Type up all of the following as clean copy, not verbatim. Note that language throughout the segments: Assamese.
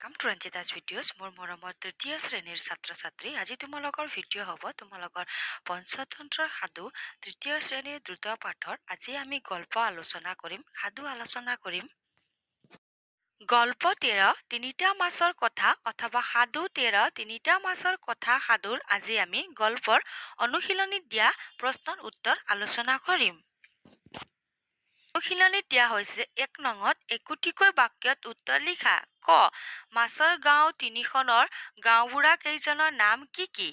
Welcome to Ranjita's videos. মোৰ মৰমৰ তৃতীয় শ্ৰেণীৰ ছাত্ৰ-ছাত্ৰী আজি তোমালোকৰ ভিডিঅ' হ'ব তোমালোকৰ পঞ্চতন্ত্ৰৰ সাধু তৃতীয় শ্ৰেণীৰ দ্ৰুত পাঠৰ আজি আমি গল্প আলোচনা কৰিম সাধু আলোচনা কৰিম গল্প 13 তিনিটা মাছৰ কথা অথবা সাধু 13 তিনিটা মাছৰ কথা সাধুৰ আজি আমি গল্পৰ অনুশীলনীত দিয়া প্ৰশ্নৰ উত্তৰ আলোচনা কৰিম অনুশীলনীত দিয়া হৈছে 1 নঙত একোটিকৈ বাক্যত উত্তৰ লিখা ক মাছৰ গাঁও তিনিখনৰ গাঁওবুঢ়া কেইজনৰ নাম কি কি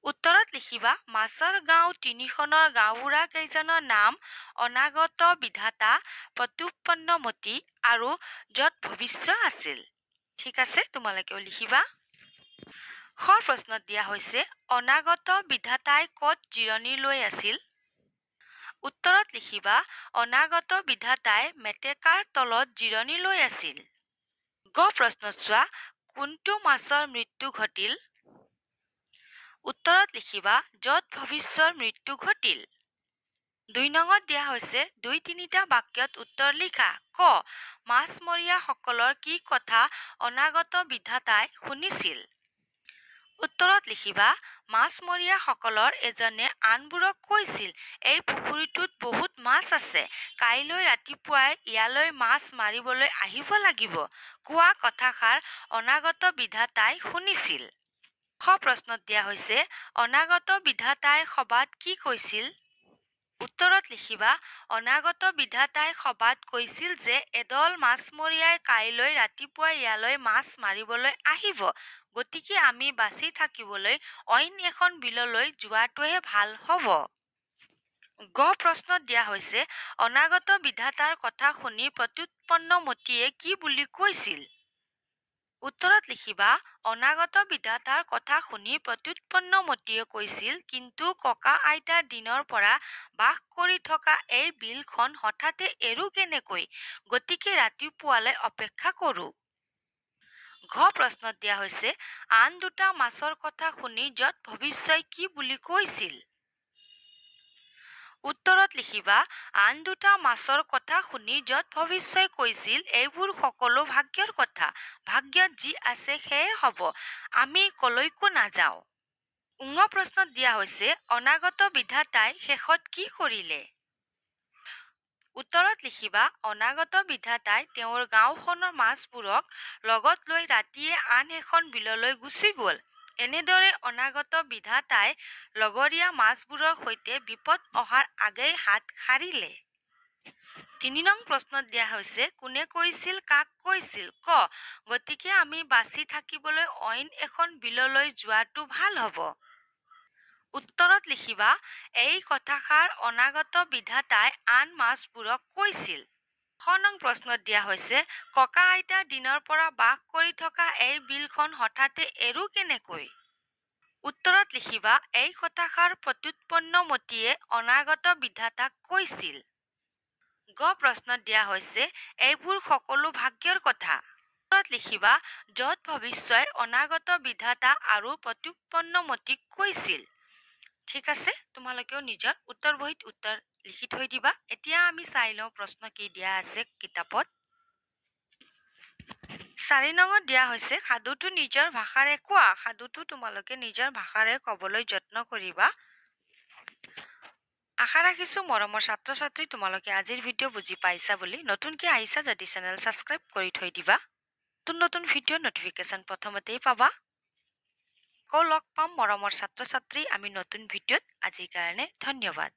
উত্তৰত লিখিবা মাছৰ গাঁও তিনিখনৰ গাঁওবুঢ়া কেইজনৰ নাম অনাগত বিধাতা প্ৰত্যুৎপন্নমতি আৰু যত ভৱিষ্য আছিল ঠিক আছে তোমালোকেও লিখিবা খৰ প্ৰশ্নত দিয়া হৈছে অনাগত বিধাতাই কত জিৰণি লৈ আছিল উত্তৰত লিখিবা অনাগত বিধাতাই মেটেকাৰ তলত জিৰণি লৈ আছিল গ প্ৰশ্ন চোৱা কোনটো মাছৰ মৃত্যু ঘটিল উত্তৰত লিখিবা যত ভৱিষ্যৰ মৃত্যু ঘটিল 2 নঙত দিয়া হৈছে 2-3টা বাক্যত উত্তৰ লিখা ক মাছমৰীয়া সকলৰ কি কথা অনাগত বিধাতাই শুনিছিল উত্তৰত লিখিবা মাছমৰীয়া সকলৰ এজনে আনবোৰক কৈছিল এই পুখুৰীটোত বহুত মাছ আছে কাইলৈ ৰাতিপুৱাই ইয়ালৈ মাছ মাৰিবলৈ আহিব লাগিব কোৱা কথাষাৰ অনাগত বিধাতাই শুনিছিল খ প্ৰশ্নত দিয়া হৈছে অনাগত বিধাতাই সবাত কি কৈছিল উত্তৰত লিখিবা অনাগত বিধাতাই সবাত কৈছিল যে এদল মাছমৰীয়াই কাইলৈ ৰাতিপুৱাই ইয়ালৈ মাছ মাৰিবলৈ আহিব গতিকে আমি বাছি থাকিবলৈ অইন এখন বিললৈ যোৱাটোহে ভাল হ'ব গ প্ৰশ্নত দিয়া হৈছে অনাগত বিধাতাৰ কথা শুনি প্ৰত্যুৎপন্নমতিয়ে কি বুলি কৈছিল উত্তৰত লিখিবা অনাগত বিধাতাৰ কথা শুনি প্ৰত্যুৎপন্নমতিয়ে কৈছিল কিন্তু ককা আইতাৰ দিনৰ পৰা বাস কৰি থকা এই বিলখন হঠাতে এৰু কেনেকৈ গতিকে ৰাতিপুৱালৈ অপেক্ষা কৰো ঘ প্ৰশ্নত দিয়া হৈছে আন দুটা মাছৰ কথা শুনি যত ভৱিষ্যই কি বুলি কৈছিল উত্তৰত লিখিবা আন দুটা মাছৰ কথা শুনি যত ভৱিষ্যই কৈছিল এইবোৰ সকলো ভাগ্যৰ কথা ভাগ্যত যি আছে সেয়ে হ'ব আমি কলৈকো নাযাওঁ উঙ প্ৰশ্নত দিয়া হৈছে অনাগত বিধাতাই শেষত কি কৰিলে উত্তৰত লিখিবা অনাগত বিধাতাই তেওঁৰ গাঁওখনৰ মাছবোৰক লগত লৈ ৰাতিয়ে আন এখন বিললৈ গুচি গ'ল এনেদৰে অনাগত বিধাতাই লগৰীয়া মাছবোৰৰ সৈতে বিপদ অহাৰ আগেই হাত সাৰিলে 3 নং প্ৰশ্নত দিয়া হৈছে কোনে কৈছিল কাক কৈছিল ক গতিকে আমি বাছি থাকিবলৈ অইন এখন বিললৈ যোৱাটো ভাল হ'ব উত্তৰত লিখিবা এই কথাষাৰ অনাগত বিধাতাই আন মাছবোৰক কৈছিল খ নং প্ৰশ্নত দিয়া হৈছে ককা আইতাৰ দিনৰ পৰা বাস কৰি থকা এই বিলখন হঠাতে এৰু কেনেকৈ উত্তৰত লিখিবা এই কথাষাৰ প্ৰত্যুৎপন্নমতিয়ে অনাগত বিধাতাক কৈছিল গ প্ৰশ্নত দিয়া হৈছে এইবোৰ সকলো ভাগ্যৰ কথা উত্তৰত লিখিবা যত ভৱিষ্যই অনাগত বিধাতা আৰু প্ৰত্যুৎপন্নমতিক কৈছিল ঠিক আছে তোমালোকেও নিজৰ উত্তৰ বহিত উত্তৰ লিখি থৈ দিবা এতিয়া আমি চাই লওঁ প্ৰশ্ন কি দিয়া আছে কিতাপত 4 নঙত দিয়া হৈছে সাধুটো নিজৰ ভাষাৰে কোৱা সাধুটো তোমালোকে নিজৰ ভাষাৰে ক'বলৈ যত্ন কৰিবা আশা ৰাখিছো মৰমৰ ছাত্ৰ-ছাত্ৰী তোমালোকে আজিৰ ভিডিঅ' বুজি পাইছা বুলি নতুনকৈ আহিছা যদি চেনেল সাবস্ক্ৰাইব কৰি থৈ দিবা নতুন ভিডিঅ' নটিফিকেশন প্ৰথমতেই পাবা লগ পাম মৰমৰ ছাত্ৰ-ছাত্ৰী আমি নতুন ভিডিঅ'ত আজিৰ কাৰণে ধন্যবাদ